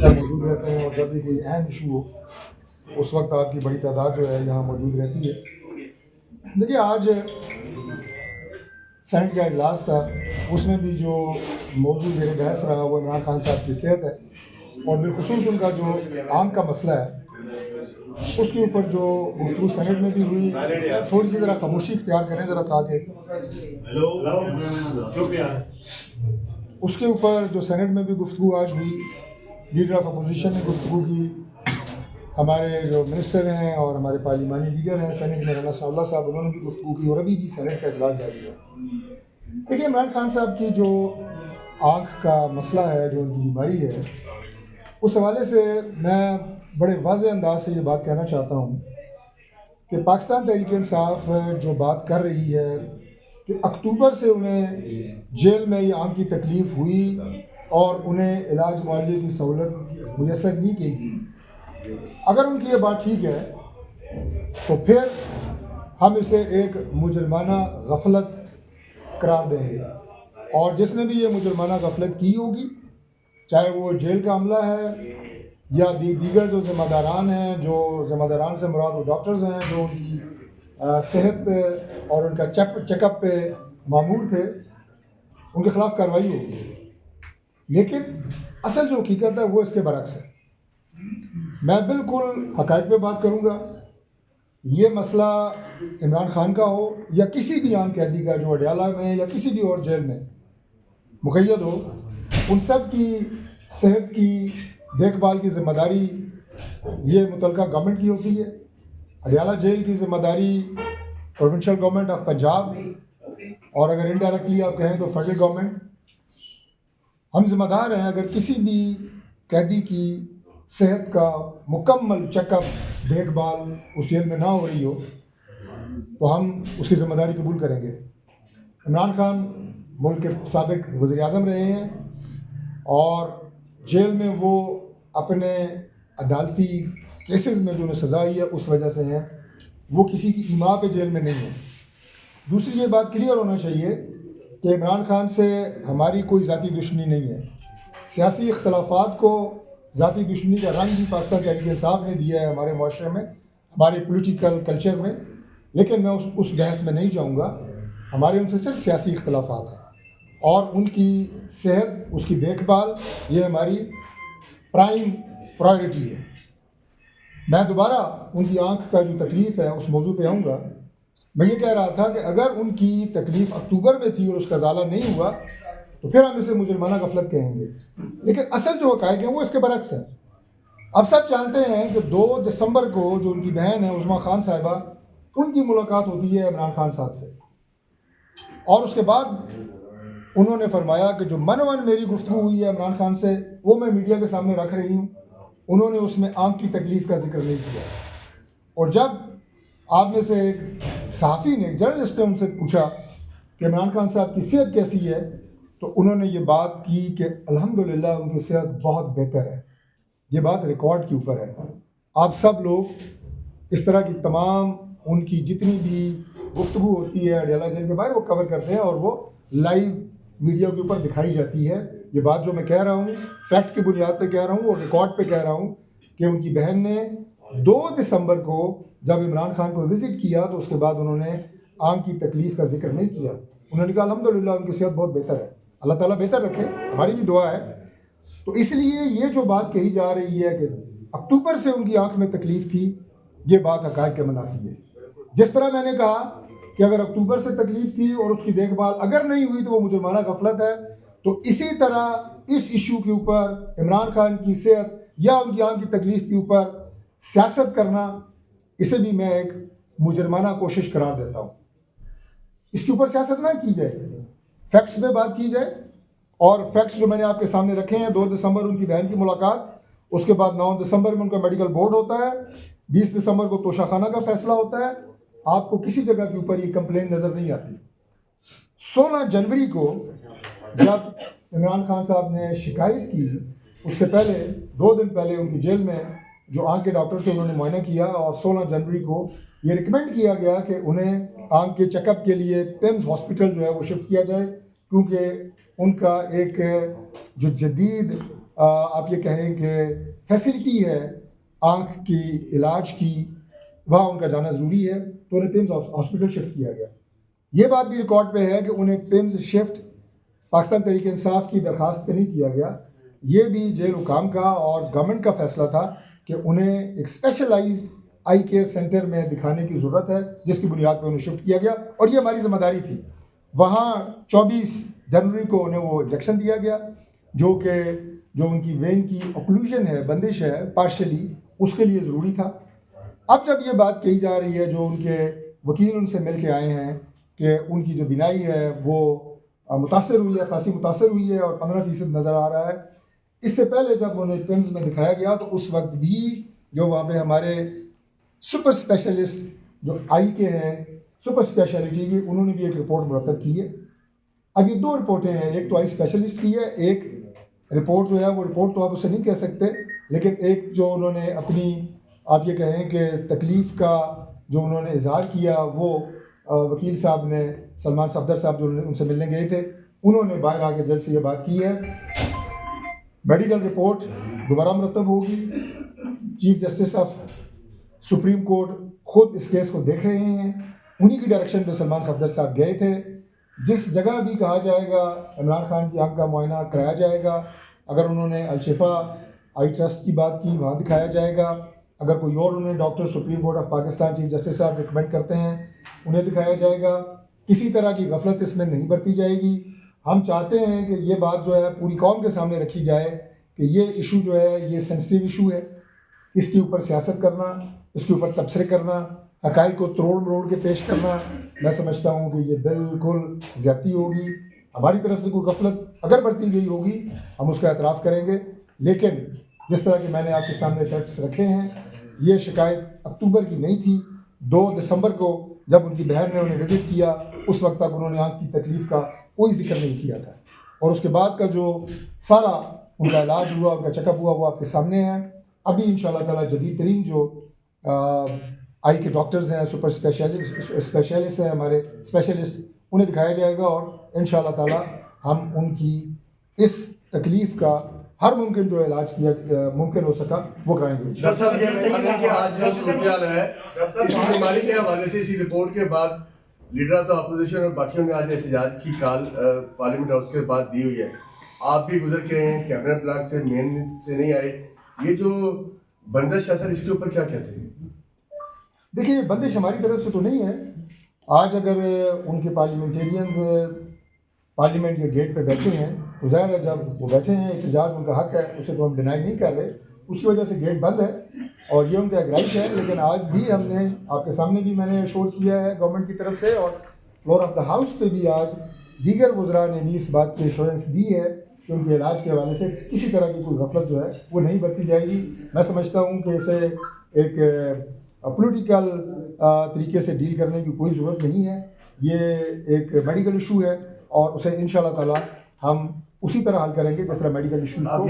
موجود رہتے ہیں، اور جب بھی کوئی اہم ایشو ہو اس وقت آپ کی بڑی تعداد جو ہے یہاں موجود رہتی ہے۔ دیکھیے آج سینٹ کا اجلاس تھا، اس میں بھی جو موضوع میرے بحث رہا وہ عمران خان صاحب کی صحت ہے، اور بالخصوص ان کا جو آنکھ کا مسئلہ ہے اس کے اوپر جو گفتگو سینٹ میں بھی ہوئی۔ تھوڑی سی ذرا خاموشی اختیار کریں ذرا تاکہ اس کے اوپر جو سینٹ میں بھی گفتگو آج ہوئی، لیڈر آف اپوزیشن نے گفتگو کی، ہمارے جو منسٹر ہیں اور ہمارے پارلیمانی لیڈر ہیں سینٹ میں رانا ثناء اللہ صاحب، انہوں نے بھی گفتگو کی، اور ابھی بھی سینٹ کا اجلاس جاری ہے۔ دیکھیے عمران خان صاحب کی جو آنکھ کا مسئلہ ہے، جو ان کی بیماری ہے، اس حوالے سے میں بڑے واضح انداز سے یہ بات کہنا چاہتا ہوں کہ پاکستان تحریک انصاف جو بات کر رہی ہے کہ اکتوبر سے انہیں جیل میں یہ آنکھ کی تکلیف ہوئی اور انہیں علاج معالجے کی سہولت میسر نہیں کی گئی، اگر ان کی یہ بات ٹھیک ہے تو پھر ہم اسے ایک مجرمانہ غفلت قرار دیں گے، اور جس نے بھی یہ مجرمانہ غفلت کی ہوگی، چاہے وہ جیل کا عملہ ہے یا دیگر جو ذمہ داران ہیں، جو ذمہ داران سے مراد وہ ڈاکٹرز ہیں جو ان کی صحت اور ان کا چیک اپ پہ مامور تھے، ان کے خلاف کارروائی ہوگی۔ لیکن اصل جو حقیقت ہے وہ اس کے برعکس ہے۔ میں بالکل حقائق پہ بات کروں گا۔ یہ مسئلہ عمران خان کا ہو یا کسی بھی عام قیدی کا جو اڈیالہ میں یا کسی بھی اور جیل میں مقید ہو، ان سب کی صحت کی دیکھ بھال کی ذمہ داری یہ متعلقہ گورنمنٹ کی ہوتی ہے۔ اڈیالہ جیل کی ذمہ داری پروونشل گورنمنٹ آف پنجاب، اور اگر انڈائریکٹلی آپ کہیں تو فیڈرل گورنمنٹ۔ ہم ذمہ دار ہیں اگر کسی بھی قیدی کی صحت کا مکمل چیک اپ دیکھ بھال اس جیل میں نہ ہو رہی ہو تو ہم اس کی ذمہ داری قبول کریں گے۔ عمران خان ملک کے سابق وزیر اعظم رہے ہیں، اور جیل میں وہ اپنے عدالتی کیسز میں جو انہیں سزا ہوئی ہے اس وجہ سے ہیں، وہ کسی کی ایما پہ جیل میں نہیں ہے۔ دوسری یہ بات کلیئر ہونا چاہیے کہ عمران خان سے ہماری کوئی ذاتی دشمنی نہیں ہے۔ سیاسی اختلافات کو ذاتی دشمنی کا رنگ بھی پاکستان تحریک انصاف نے دیا ہے ہمارے معاشرے میں، ہمارے پولیٹیکل کلچر میں، لیکن میں اس بحث میں نہیں جاؤں گا۔ ہمارے ان سے صرف سیاسی اختلافات ہیں، اور ان کی صحت، اس کی دیکھ بھال یہ ہماری پرائم پرائرٹی ہے۔ میں دوبارہ ان کی آنکھ کا جو تکلیف ہے اس موضوع پہ آؤں گا۔ میں یہ کہہ رہا تھا کہ اگر ان کی تکلیف اکتوبر میں تھی اور اس کا ازالہ نہیں ہوا تو پھر ہم اسے مجرمانہ غفلت کہیں گے، لیکن اصل جو حقائق ہیں وہ اس کے برعکس ہیں۔ اب سب جانتے ہیں کہ 2 دسمبر کو جو ان کی بہن ہے عظمیٰ خان صاحبہ، ان کی ملاقات ہوتی ہے عمران خان صاحب سے، اور اس کے بعد انہوں نے فرمایا کہ جو من میری گفتگو ہوئی ہے عمران خان سے وہ میں میڈیا کے سامنے رکھ رہی ہوں۔ انہوں نے اس میں آنکھ کی تکلیف کا ذکر نہیں کیا، اور جب آپ میں سے ایک صحافی نے، جرنلسٹ نے ان سے پوچھا کہ عمران خان صاحب کی صحت کیسی ہے، تو انہوں نے یہ بات کی کہ الحمدللہ ان کی صحت بہت بہتر ہے۔ یہ بات ریکارڈ کے اوپر ہے۔ آپ سب لوگ اس طرح کی تمام ان کی جتنی بھی گفتگو ہوتی ہے اڈیالہ جیل کے باہر وہ کور کرتے ہیں، اور وہ لائیو میڈیا کے اوپر دکھائی جاتی ہے۔ یہ بات جو میں کہہ رہا ہوں فیکٹ کی بنیاد پہ کہہ رہا ہوں اور ریکارڈ پہ کہہ رہا ہوں کہ ان کی بہن نے 2 دسمبر کو جب عمران خان کو وزٹ کیا تو اس کے بعد انہوں نے آنکھ کی تکلیف کا ذکر نہیں کیا۔ انہوں نے کہا الحمدللہ ان کی صحت بہت بہتر ہے، اللہ تعالیٰ بہتر رکھے، ہماری بھی دعا ہے۔ تو اس لیے یہ جو بات کہی جا رہی ہے کہ اکتوبر سے ان کی آنکھ میں تکلیف تھی، یہ بات حقائق کے منافی ہے۔ جس طرح میں نے کہا کہ اگر اکتوبر سے تکلیف تھی اور اس کی دیکھ بھال اگر نہیں ہوئی تو وہ مجرمانہ غفلت ہے، تو اسی طرح اس ایشو کے اوپر عمران خان کی صحت یا ان کی آنکھ کی تکلیف کے اوپر سیاست کرنا، اسے بھی میں ایک مجرمانہ کوشش قرار دیتا ہوں۔ اس کے اوپر سیاست نہ کی جائے، فیکٹس پہ بات کی جائے، اور فیکٹس جو میں نے آپ کے سامنے رکھے ہیں 2 دسمبر ان کی بہن کی ملاقات، اس کے بعد 9 دسمبر میں ان کا میڈیکل بورڈ ہوتا ہے، 20 دسمبر کو توشہ خانہ کا فیصلہ ہوتا ہے۔ آپ کو کسی جگہ کے اوپر یہ کمپلین نظر نہیں آتی۔ 16 جنوری کو جب عمران خان صاحب نے شکایت کی، اس سے پہلے 2 دن پہلے ان کی جیل میں جو آنکھ کے ڈاکٹر تھے انہوں نے معائنہ کیا، اور 16 جنوری کو یہ ریکمینڈ کیا گیا کہ انہیں آنکھ کے چیک اپ کے لیے پیمز ہاسپٹل جو ہے وہ شفٹ کیا جائے، کیونکہ ان کا ایک جو جدید آپ یہ کہیں کہ فیسلٹی ہے آنکھ کی علاج کی، وہاں ان کا جانا ضروری ہے، تو انہیں پمز ہاسپٹل شفٹ کیا گیا۔ یہ بات بھی ریکارڈ پہ ہے کہ انہیں پمز شفٹ پاکستان تحریک انصاف کی درخواست پہ نہیں کیا گیا، یہ بھی جیل حکام کا اور گورنمنٹ کا فیصلہ تھا کہ انہیں ایک اسپیشلائزڈ آئی کیئر سینٹر میں دکھانے کی ضرورت ہے، جس کی بنیاد پہ انہیں شفٹ کیا گیا، اور یہ ہماری ذمہ داری تھی۔ وہاں 24 جنوری کو انہیں وہ انجیکشن دیا گیا، جو ان کی وین کی اوکلوژن ہے، بندش ہے پارشلی، اس کے لیے ضروری تھا۔ اب جب یہ بات کہی جا رہی ہے، جو ان کے وکیل ان سے مل کے آئے ہیں، کہ ان کی جو بینائی ہے وہ متاثر ہوئی ہے، خاصی متاثر ہوئی ہے، اور 15% نظر آ رہا ہے۔ اس سے پہلے جب انہیں پمز میں دکھایا گیا تو اس وقت بھی جو وہاں پہ ہمارے سپر اسپیشلسٹ جو آئی کے ہیں، سپر اسپیشلٹی کی، انہوں نے بھی ایک رپورٹ مرتب کی ہے۔ اب یہ 2 رپورٹیں ہیں، ایک تو آئی اسپیشلسٹ کی ہے، ایک رپورٹ جو ہے وہ رپورٹ تو آپ اسے نہیں کہہ سکتے، لیکن ایک جو انہوں نے اپنی آپ یہ کہیں کہ تکلیف کا جو انہوں نے اظہار کیا، وہ وکیل صاحب نے، سلمان صفدر صاحب جو ان سے ملنے گئے تھے، انہوں نے باہر آ کے جلد سے یہ بات کی ہے۔ میڈیکل رپورٹ دوبارہ مرتب ہوگی۔ Chief justice of supreme court خود اس کیس کو دیکھ رہے ہیں، انہی کی ڈائریکشن پہ سلمان صفدر صاحب گئے تھے۔ جس جگہ بھی کہا جائے گا عمران خان کی آنکھ کا معائنہ کرایا جائے گا، اگر انہوں نے الشفا آئی ٹرسٹ کی بات کی، وہاں دکھایا جائے گا۔ اگر کوئی اور انہیں doctor supreme court of Pakistan chief justice صاحب ریکمینڈ کرتے ہیں، انہیں دکھایا جائے گا۔ کسی طرح کی غفلت اس میں نہیں برتی جائے گی۔ ہم چاہتے ہیں کہ یہ بات جو ہے پوری قوم کے سامنے رکھی جائے کہ یہ ایشو جو ہے یہ سینسٹیو ایشو ہے، اس کے اوپر سیاست کرنا، اس کے اوپر تبصرے کرنا، حقائق کو تروڑ مروڑ کے پیش کرنا، میں سمجھتا ہوں کہ یہ بالکل زیادتی ہوگی۔ ہماری طرف سے کوئی غفلت اگر برتی گئی ہوگی، ہم اس کا اعتراف کریں گے، لیکن جس طرح کہ میں نے آپ کے سامنے فیکٹس رکھے ہیں، یہ شکایت اکتوبر کی نہیں تھی۔ 2 دسمبر کو جب ان کی بہن نے انہیں وزٹ کیا، اس وقت تک انہوں نے آنکھ کی تکلیف کا کوئی ذکر نہیں کیا تھا، اور اس کے بعد کا جو سارا ان کا علاج ہوا، ان کا چیک اپ ہوا، وہ آپ کے سامنے ہے۔ ابھی انشاءاللہ تعالیٰ جدید ترین جو آئی کے ڈاکٹرز ہیں، سپر اسپیشلسٹ ہیں ہمارے اسپیشلسٹ، انہیں دکھایا جائے گا، اور انشاءاللہ تعالیٰ ہم ان کی اس تکلیف کا ہر ممکن جو علاج کیا ممکن ہو سکا وہ کرائیں گے۔ ڈاکٹر صاحب یہ بتائیں کہ آج جو صورتحال ہے اس بیماری کے حوالے سے اسی رپورٹ کے بعد لیڈر آف دا اپوزیشن اور باقیوں نے آج احتجاج کی کال پارلیمنٹ ہاؤس کے بعد دی ہوئی ہے۔ آپ بھی گزر کے ہیں، کیبنٹ بلاک سے مین سے نہیں آئے، یہ جو بندش ہے سر، اس کے اوپر کیا کہتے ہیں؟ دیکھیے، بندش ہماری طرف سے تو نہیں ہے۔ آج اگر ان کے پارلیمنٹیرینز پارلیمنٹ کے گیٹ پہ بیٹھے ہیں تو ظاہر ہے جب وہ بیٹھے ہیں، احتجاج ان کا حق ہے، اسے تو ہم ڈینائی نہیں کر رہے، اس کی وجہ سے گیٹ بند ہے اور یہ ان کا ایک رائٹ ہے۔ لیکن آج بھی ہم نے آپ کے سامنے بھی میں نے ایشور کیا ہے گورنمنٹ کی طرف سے، اور فلور آف دا ہاؤس پہ بھی آج دیگر وزراء نے بھی اس بات کی ایشورنس دی ہے کہ ان کے علاج کے حوالے سے کسی طرح کی کوئی غفلت جو ہے وہ نہیں برتی جائے گی۔ میں سمجھتا ہوں کہ اسے ایک پولیٹیکل طریقے سے ڈیل کرنے کی کوئی ضرورت نہیں ہے۔ یہ ایک میڈیکل ایشو ہے، اور اسے انشاءاللہ تعالی ہم اسی طرح حل کریں گے جس طرح میڈیکل ایشوز کو